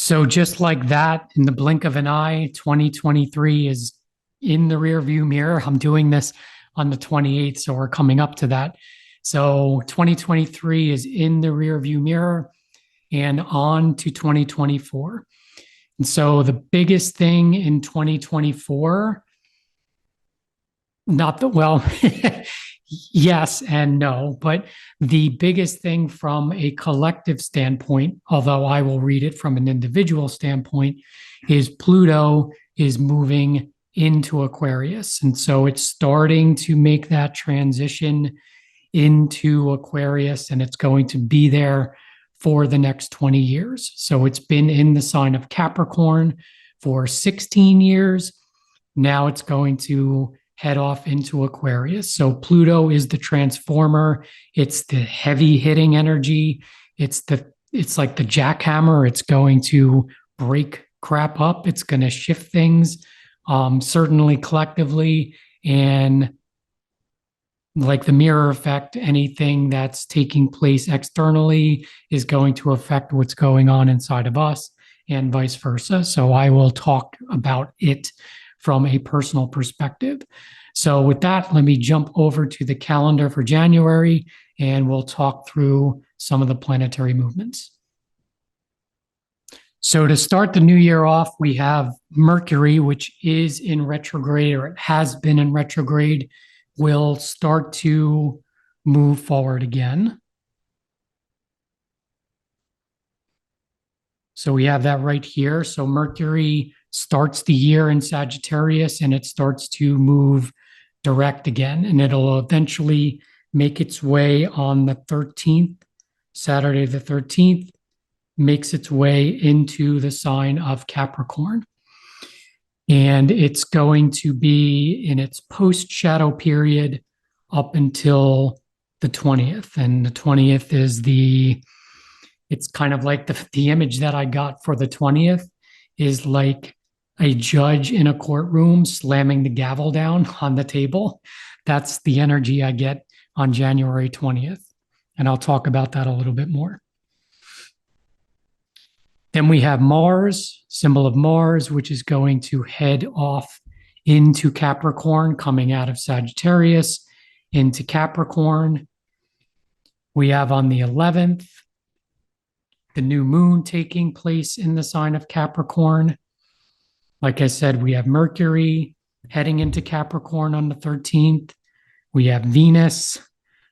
So just like that, in the blink of an eye, 2023 is in the rearview mirror. I'm doing this on the 28th, so we're coming up to that. So 2023 is in the rearview mirror and on to 2024. And so the biggest thing in 2024, not the, well, yes and no, but the biggest thing from a collective standpoint, although I will read it from an individual standpoint, is Pluto is moving into Aquarius. And so it's starting to make that transition into Aquarius, and it's going to be there for the next 20 years. So it's been in the sign of Capricorn for 16 years. Now it's going to head off into Aquarius. So Pluto is the transformer. It's the heavy hitting energy. It's like the jackhammer. It's going to break crap up. It's going to shift things, certainly collectively. And like the mirror effect, anything that's taking place externally is going to affect what's going on inside of us and vice versa. So I will talk about it from a personal perspective. So with that, let me jump over to the calendar for January, and we'll talk through some of the planetary movements. So to start the new year off, we have Mercury, which is in retrograde, or it has been in retrograde, will start to move forward again. So we have that right here. So Mercury starts the year in Sagittarius and it starts to move direct again, and it'll eventually make its way on the 13th, Saturday the 13th, makes its way into the sign of Capricorn. And it's going to be in its post-shadow period up until the 20th. And the 20th is it's kind of like the image that I got for the 20th is like a judge in a courtroom slamming the gavel down on the table. That's the energy I get on January 20th. And I'll talk about that a little bit more. Then we have Mars, symbol of Mars, which is going to head off into Capricorn, coming out of Sagittarius into Capricorn. We have on the 11th, the new moon taking place in the sign of Capricorn. Like I said, we have Mercury heading into Capricorn on the 13th. We have Venus,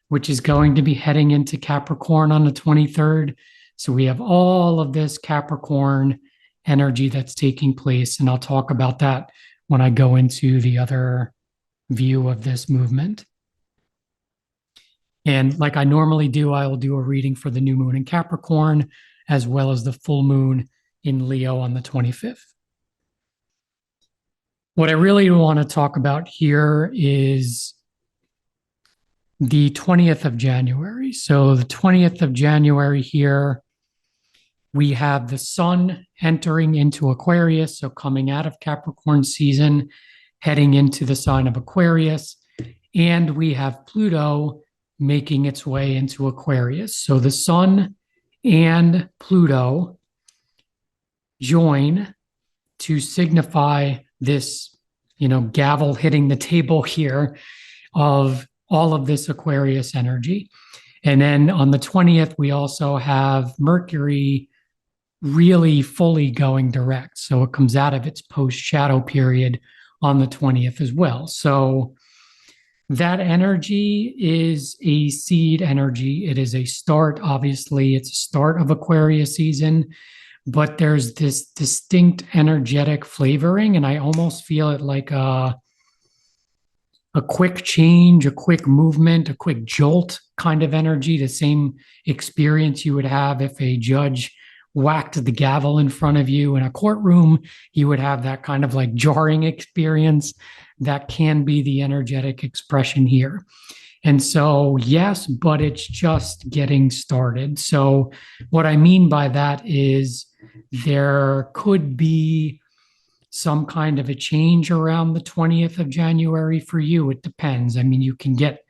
which is going to be heading into Capricorn on the 23rd. So we have all of this Capricorn energy that's taking place, and I'll talk about that when I go into the other view of this movement. And like I normally do, I will do a reading for the new moon in Capricorn, as well as the full moon in Leo on the 25th. What I really want to talk about here is the 20th of January. So the 20th of January here, we have the sun entering into Aquarius, so coming out of Capricorn season, heading into the sign of Aquarius, and we have Pluto making its way into Aquarius. So the sun and Pluto join to signify this, gavel hitting the table here of all of this Aquarius energy. And then on the 20th, we also have Mercury really fully going direct. So it comes out of its post-shadow period on the 20th as well. So that energy is a seed energy. It is a start. Obviously, it's a start of Aquarius season, but there's this distinct energetic flavoring, and I almost feel it like a quick change, a quick movement, a quick jolt kind of energy, the same experience you would have if a judge whacked the gavel in front of you in a courtroom. You would have that kind of like jarring experience. That can be the energetic expression here. And so, yes, but it's just getting started. So what I mean by that is there could be some kind of a change around the 20th of January for you. It depends. I mean, you can get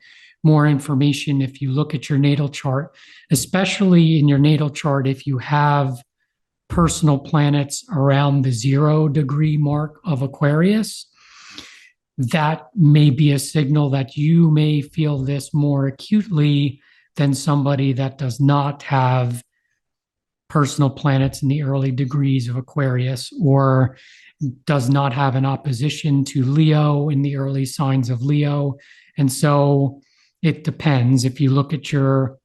more information if you look at your natal chart, especially in your natal chart if you have personal planets around the 0 degree mark of Aquarius, that may be a signal that you may feel this more acutely than somebody that does not have personal planets in the early degrees of Aquarius, or does not have an opposition to Leo in the early signs of Leo. And so it depends. If you look at your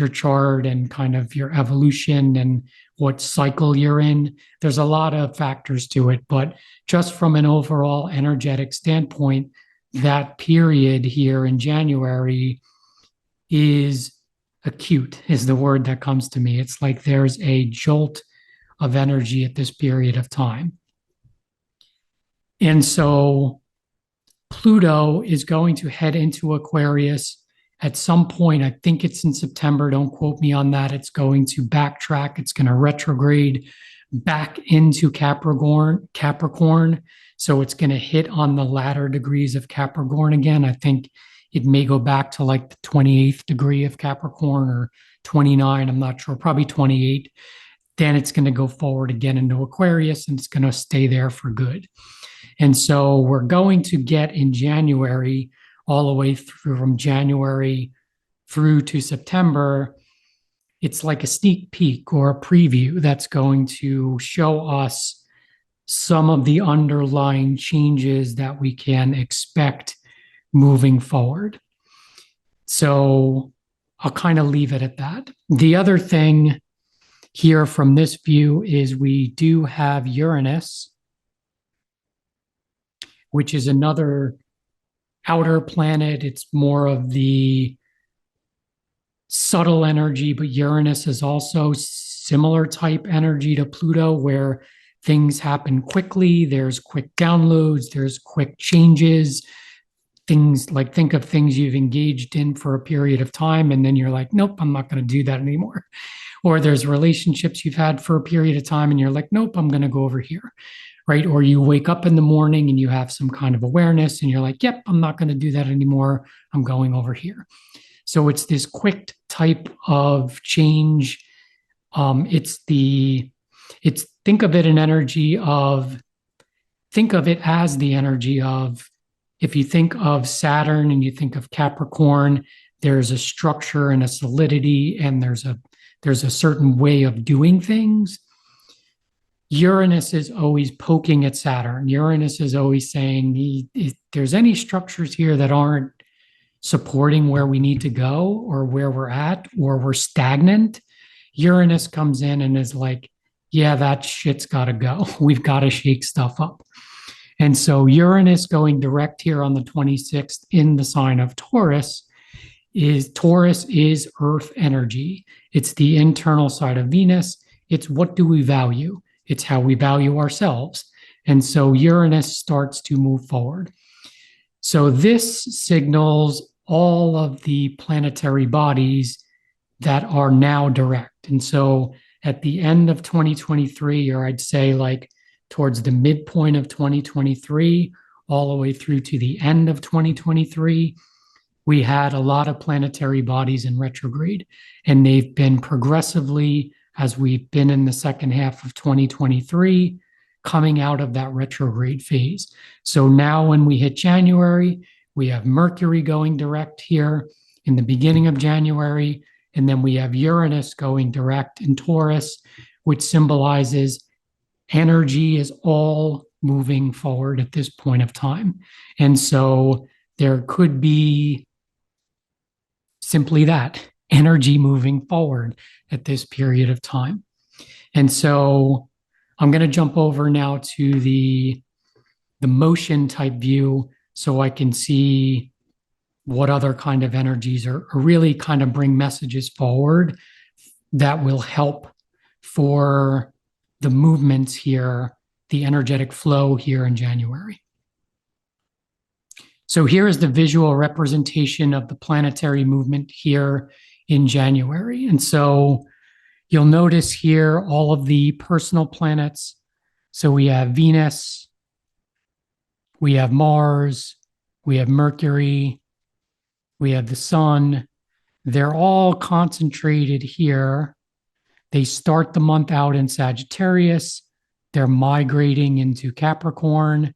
chart and kind of your evolution and what cycle you're in, there's a lot of factors to it. But just from an overall energetic standpoint, that period here in January is acute, is the word that comes to me. It's like there's a jolt of energy at this period of time. And so Pluto is going to head into Aquarius at some point. I think it's in September. Don't quote me on that. It's going to backtrack. It's going to retrograde back into Capricorn. So it's going to hit on the latter degrees of Capricorn again. I think it may go back to like the 28th degree of Capricorn, or 29. I'm not sure, probably 28. Then it's going to go forward again into Aquarius, and it's going to stay there for good. And so we're going to get in January, all the way through from January through to September, it's like a sneak peek or a preview that's going to show us some of the underlying changes that we can expect moving forward. So I'll kind of leave it at that. The other thing here from this view is we do have Uranus, which is another outer planet. It's more of the subtle energy, but Uranus is also similar type energy to Pluto, where things happen quickly. There's quick downloads, there's quick changes. Things like, think of things you've engaged in for a period of time, and then you're like, nope, I'm not going to do that anymore. Or there's relationships you've had for a period of time, and you're like, nope, I'm going to go over here. Right? Or you wake up in the morning and you have some kind of awareness and you're like, yep, I'm not going to do that anymore. I'm going over here. So it's this quick type of change. Think of it as the energy of, if you think of Saturn and you think of Capricorn, there's a structure and a solidity, and there's a certain way of doing things. Uranus is always poking at Saturn. Uranus is always saying, if there's any structures here that aren't supporting where we need to go, or where we're at, or we're stagnant, Uranus comes in and is like, yeah, that shit's got to go. We've got to shake stuff up. And so Uranus going direct here on the 26th in the sign of Taurus is Earth energy. It's the internal side of Venus. It's what do we value? It's how we value ourselves. And so Uranus starts to move forward. So this signals all of the planetary bodies that are now direct. And so at the end of 2023, or I'd say like towards the midpoint of 2023, all the way through to the end of 2023, we had a lot of planetary bodies in retrograde, and they've been progressively, as we've been in the second half of 2023, coming out of that retrograde phase. So now when we hit January, we have Mercury going direct here in the beginning of January, and then we have Uranus going direct in Taurus, which symbolizes energy is all moving forward at this point of time. And so there could be simply that, energy moving forward at this period of time. And so I'm going to jump over now to the motion type view, so I can see what other kind of energies are really kind of bring messages forward that will help for the movements here, the energetic flow here in January. So here is the visual representation of the planetary movement here in January. And so you'll notice here all of the personal planets. So we have Venus, we have Mars, we have Mercury, we have the sun. They're all concentrated here. They start the month out in Sagittarius. They're migrating into Capricorn,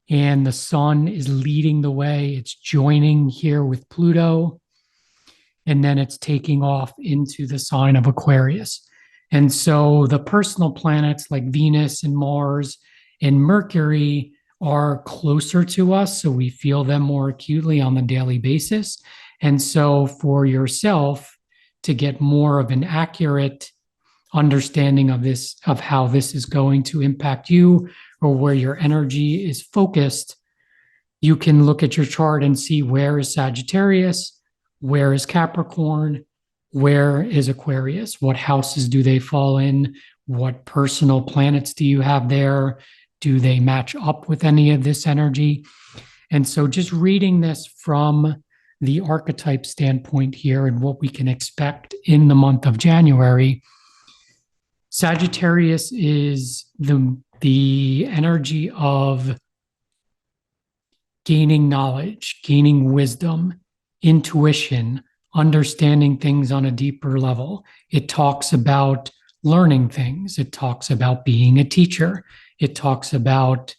and the sun is leading the way. It's joining here with Pluto, and then it's taking off into the sign of Aquarius. And so the personal planets like Venus and Mars and Mercury are closer to us, so we feel them more acutely on the daily basis. And so for yourself to get more of an accurate understanding of this, of how this is going to impact you or where your energy is focused, you can look at your chart and see where is Sagittarius, where is Capricorn, where is Aquarius, what houses do they fall in, what personal planets do you have there, do they match up with any of this energy? And so just reading this from the archetype standpoint here and what we can expect in the month of January, Sagittarius is the energy of gaining knowledge, gaining wisdom, intuition, understanding things on a deeper level. It talks about learning things. It talks about being a teacher. It talks about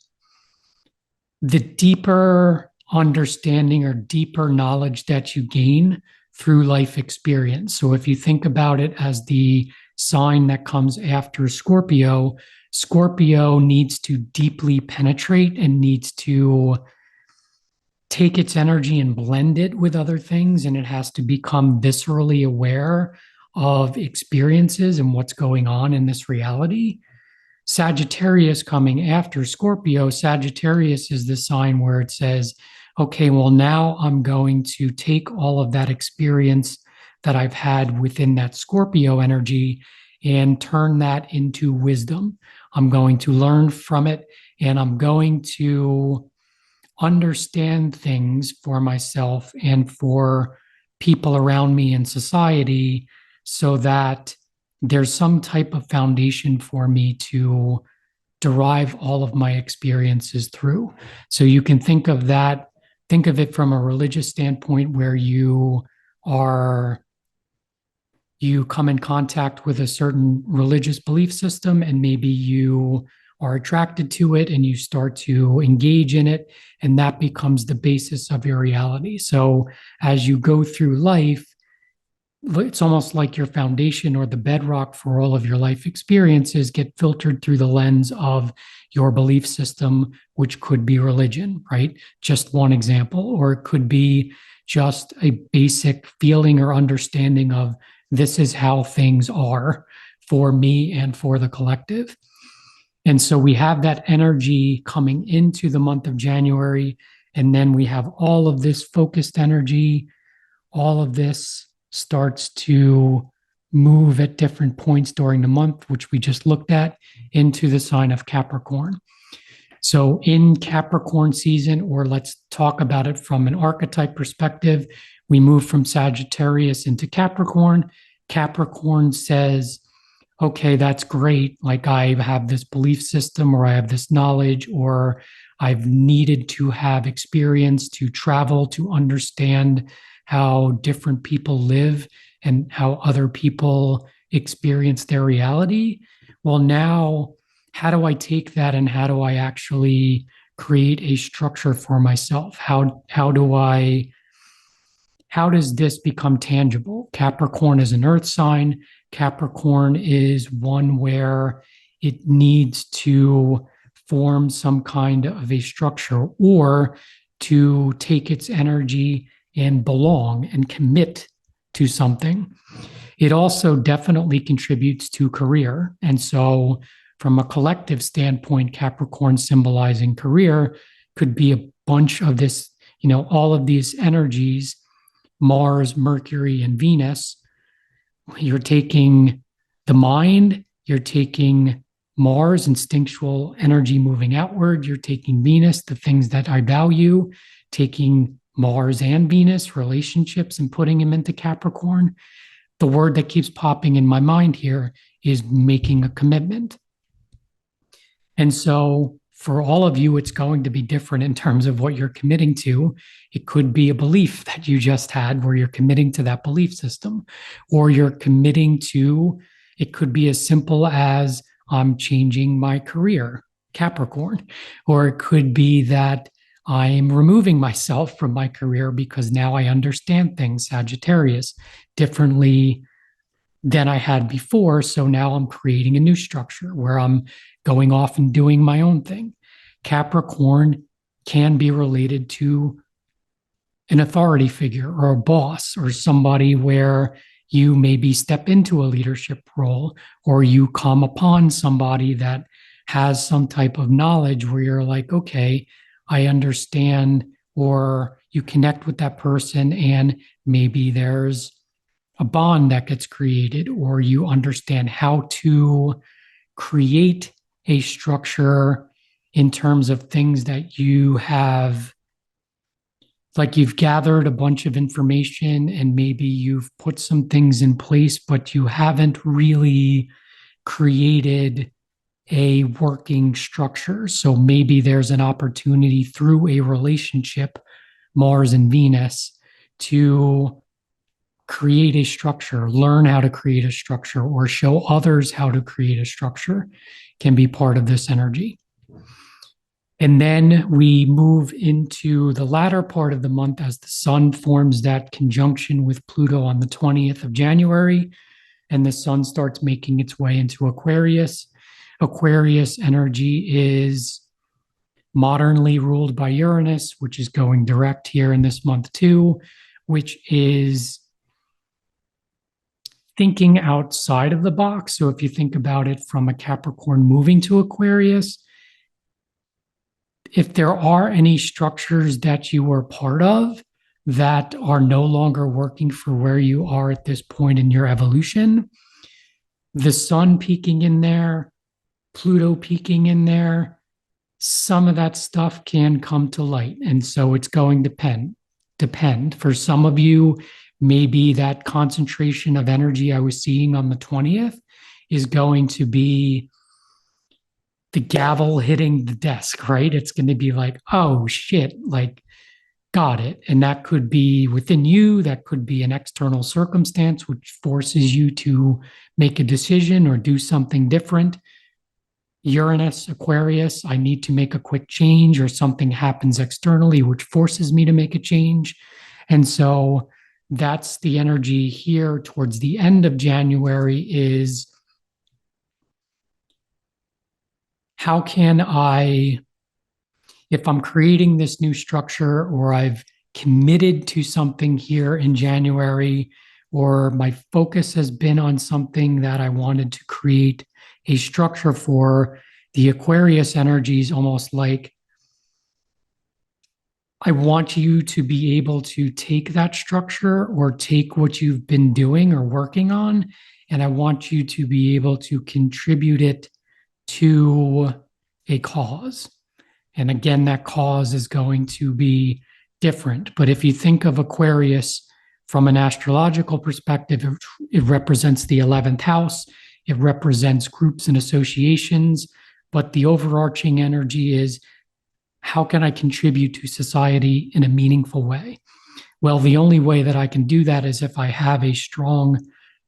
the deeper understanding or deeper knowledge that you gain through life experience. So if you think about it as the sign that comes after Scorpio, Scorpio needs to deeply penetrate and needs to take its energy and blend it with other things, and it has to become viscerally aware of experiences and what's going on in this reality. Sagittarius coming after Scorpio, Sagittarius is the sign where it says, okay, well, now I'm going to take all of that experience that I've had within that Scorpio energy and turn that into wisdom. I'm going to learn from it, and I'm going to understand things for myself and for people around me in society so that there's some type of foundation for me to derive all of my experiences through. So you can think of that, think of it from a religious standpoint where you come in contact with a certain religious belief system, and maybe you are attracted to it and you start to engage in it, and that becomes the basis of your reality. So as you go through life, it's almost like your foundation or the bedrock for all of your life experiences get filtered through the lens of your belief system, which could be religion, right? Just one example, or it could be just a basic feeling or understanding of this is how things are for me and for the collective. And so we have that energy coming into the month of January, and then we have all of this focused energy. All of this starts to move at different points during the month, which we just looked at, into the sign of Capricorn. So in Capricorn season, or let's talk about it from an archetype perspective, we move from Sagittarius into Capricorn. Capricorn says, okay, that's great. Like I have this belief system, or I have this knowledge, or I've needed to have experience to travel to understand how different people live and how other people experience their reality. Well, now, how do I take that and how do I actually create a structure for myself? How does this become tangible? Capricorn is an earth sign. Capricorn is one where it needs to form some kind of a structure or to take its energy and belong and commit to something. It also definitely contributes to career. And so from a collective standpoint, Capricorn symbolizing career could be a bunch of this, all of these energies, Mars, Mercury, and Venus. You're taking the mind, you're taking Mars, instinctual energy moving outward, you're taking Venus, the things that I value, taking Mars and Venus, relationships, and putting them into Capricorn. The word that keeps popping in my mind here is making a commitment. And so for all of you, it's going to be different in terms of what you're committing to. It could be a belief that you just had where you're committing to that belief system, or you're committing to It could be as simple as I'm changing my career, Capricorn, or it could be that I'm removing myself from my career because now I understand things, Sagittarius, differently than I had before. So now I'm creating a new structure where I'm going off and doing my own thing. Capricorn can be related to an authority figure or a boss or somebody where you maybe step into a leadership role or you come upon somebody that has some type of knowledge where you're like, okay, I understand, or you connect with that person and maybe there's a bond that gets created, or you understand how to create a structure in terms of things that you have, like you've gathered a bunch of information and maybe you've put some things in place, but you haven't really created a working structure. So maybe there's an opportunity through a relationship, Mars and Venus, to create a structure, learn how to create a structure, or show others how to create a structure can be part of this energy. And then we move into the latter part of the month as the sun forms that conjunction with Pluto on the 20th of January, and the sun starts making its way into Aquarius. Aquarius energy is modernly ruled by Uranus, which is going direct here in this month too, which is thinking outside of the box. So if you think about it from a Capricorn moving to Aquarius, if there are any structures that you were part of that are no longer working for where you are at this point in your evolution, the sun peeking in there, Pluto peeking in there, some of that stuff can come to light. And so it's going to depend. For some of you, maybe that concentration of energy I was seeing on the 20th is going to be the gavel hitting the desk, right? It's going to be like, oh shit, like, got it. And that could be within you, that could be an external circumstance which forces you to make a decision or do something different. Uranus, Aquarius, I need to make a quick change, or something happens externally which forces me to make a change. And so that's the energy here towards the end of January is, how can I, if I'm creating this new structure or I've committed to something here in January, or my focus has been on something that I wanted to create a structure for, the Aquarius energy is almost like, I want you to be able to take that structure or take what you've been doing or working on, and I want you to be able to contribute it to a cause. And again, that cause is going to be different. But if you think of Aquarius from an astrological perspective, it represents the 11th house. It represents groups and associations. But the overarching energy is, how can I contribute to society in a meaningful way? Well, the only way that I can do that is if I have a strong,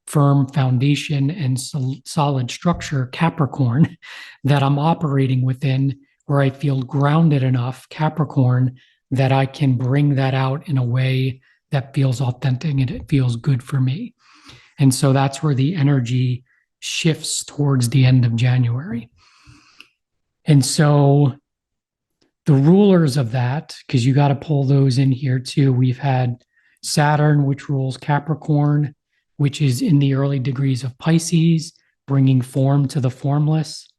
firm foundation and solid structure, Capricorn, that I'm operating within, where I feel grounded enough, Capricorn, that I can bring that out in a way that feels authentic and it feels good for me. And so that's where the energy shifts towards the end of January. And so the rulers of that, because you got to pull those in here too, we've had Saturn, which rules Capricorn, which is in the early degrees of Pisces, bringing form to the formless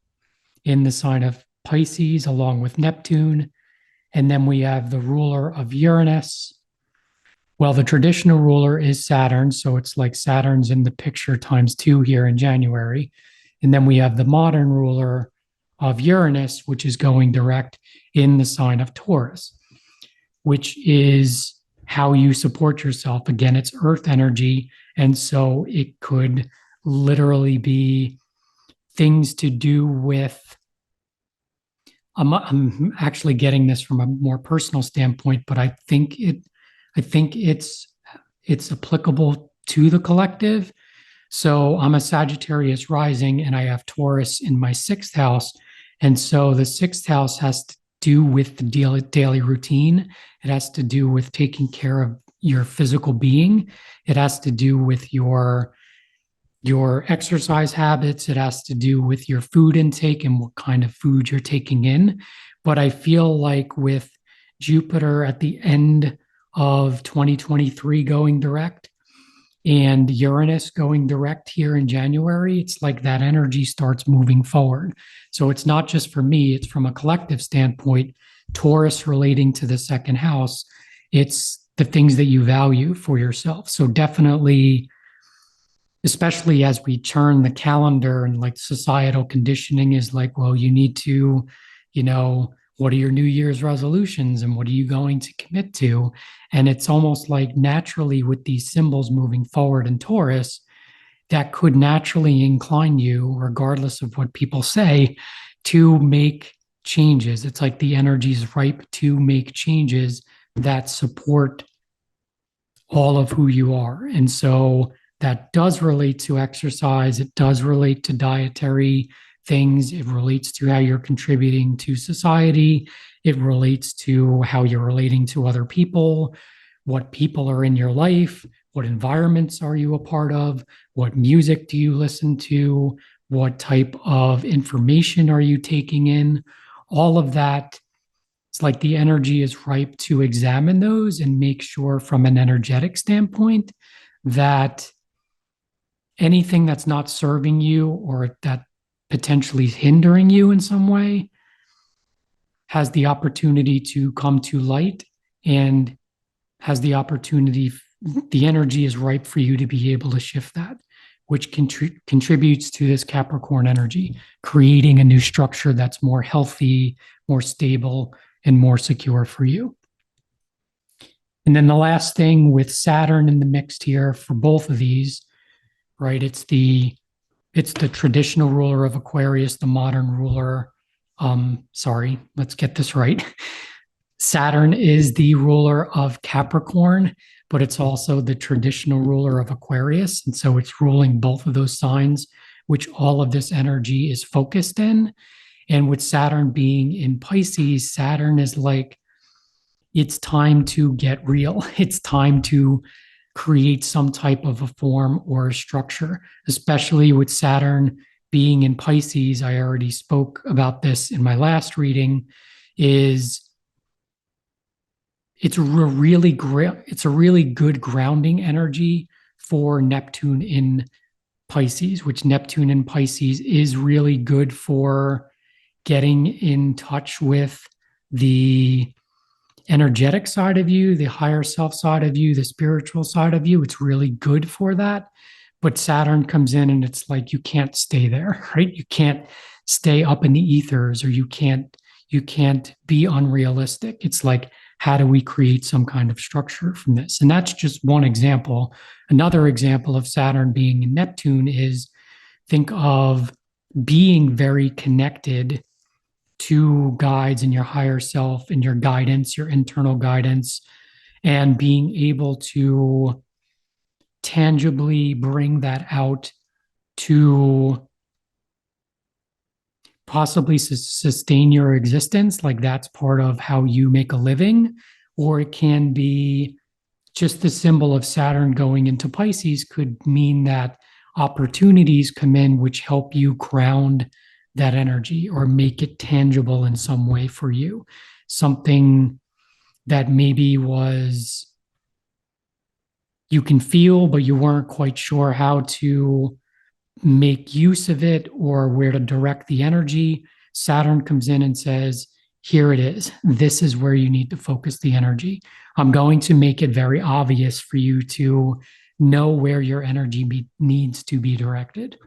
in the sign of Pisces, along with Neptune. And then we have the ruler of Uranus. Well, the traditional ruler is Saturn, so it's like Saturn's in the picture times 2 here in January. And then we have the modern ruler of Uranus, which is going direct in the sign of Taurus, which is how you support yourself. Again, it's earth energy. And so it could literally be things to do with, I'm actually getting this from a more personal standpoint, but I think it's applicable to the collective. So I'm a Sagittarius rising and I have Taurus in my sixth house. And so the sixth house has to do with the daily routine. It has to do with taking care of your physical being. It has to do with your exercise habits. It has to do with your food intake and what kind of food you're taking in. But I feel like with Jupiter at the end of 2023 going direct, and Uranus going direct here in January, it's like that energy starts moving forward. So it's not just for me, it's from a collective standpoint. Taurus relating to the second house, it's the things that you value for yourself. So definitely, especially as we turn the calendar and like societal conditioning is like, well, you need to, what are your New Year's resolutions and what are you going to commit to? And it's almost like naturally with these symbols moving forward in Taurus, that could naturally incline you, regardless of what people say, to make changes. It's like the energy is ripe to make changes that support all of who you are. And so that does relate to exercise. It does relate to dietary things. It relates to how you're contributing to society. It relates to how you're relating to other people, what people are in your life, what environments are you a part of, what music do you listen to, what type of information are you taking in. All of that, it's like the energy is ripe to examine those and make sure from an energetic standpoint that anything that's not serving you or that potentially hindering you in some way has the opportunity to come to light and has the opportunity, the energy is ripe for you to be able to shift that, which contributes to this Capricorn energy, creating a new structure that's more healthy, more stable, and more secure for you. And then the last thing with Saturn in the mix here for both of these, right? It's the traditional ruler of Aquarius, the modern ruler. Sorry, let's get this right. Saturn is the ruler of Capricorn, but it's also the traditional ruler of Aquarius. And so it's ruling both of those signs, which all of this energy is focused in. And with Saturn being in Pisces, Saturn is like, it's time to get real. It's time to create some type of a form or a structure, especially with Saturn being in Pisces. I already spoke about this in my last reading, is it's a really good grounding energy for Neptune in Pisces, which Neptune in Pisces is really good for getting in touch with the energetic side of you, the higher self side of you, the spiritual side of you. It's really good for that. But Saturn comes in and it's like you can't stay there, right? You can't stay up in the ethers, or you can't be unrealistic. It's like, how do we create some kind of structure from this? And that's just one example. Another example of Saturn being in Neptune is, think of being very connected to guides in your higher self and your guidance, your internal guidance, and being able to tangibly bring that out to possibly sustain your existence. Like that's part of how you make a living. Or it can be just the symbol of Saturn going into Pisces could mean that opportunities come in which help you ground that energy or make it tangible in some way for you. Something that maybe was you can feel, but you weren't quite sure how to make use of it or where to direct the energy. Saturn comes in and says, here it is. This is where you need to focus the energy. I'm going to make it very obvious for you to know where your energy needs to be directed.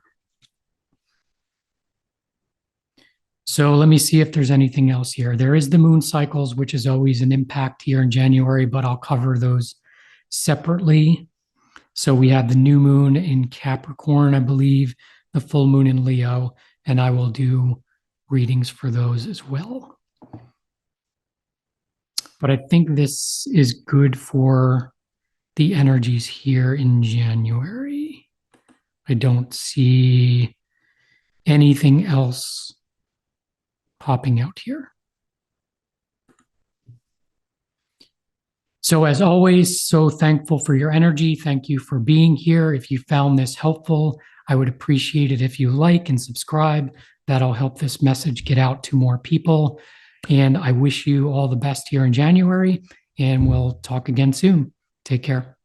So let me see if there's anything else here. There is the moon cycles, which is always an impact here in January, but I'll cover those separately. So we have the new moon in Capricorn, I believe, the full moon in Leo, and I will do readings for those as well. But I think this is good for the energies here in January. I don't see anything else popping out here. So as always, so thankful for your energy. Thank you for being here. If you found this helpful, I would appreciate it if you like and subscribe. That'll help this message get out to more people. And I wish you all the best here in January, and we'll talk again soon. Take care.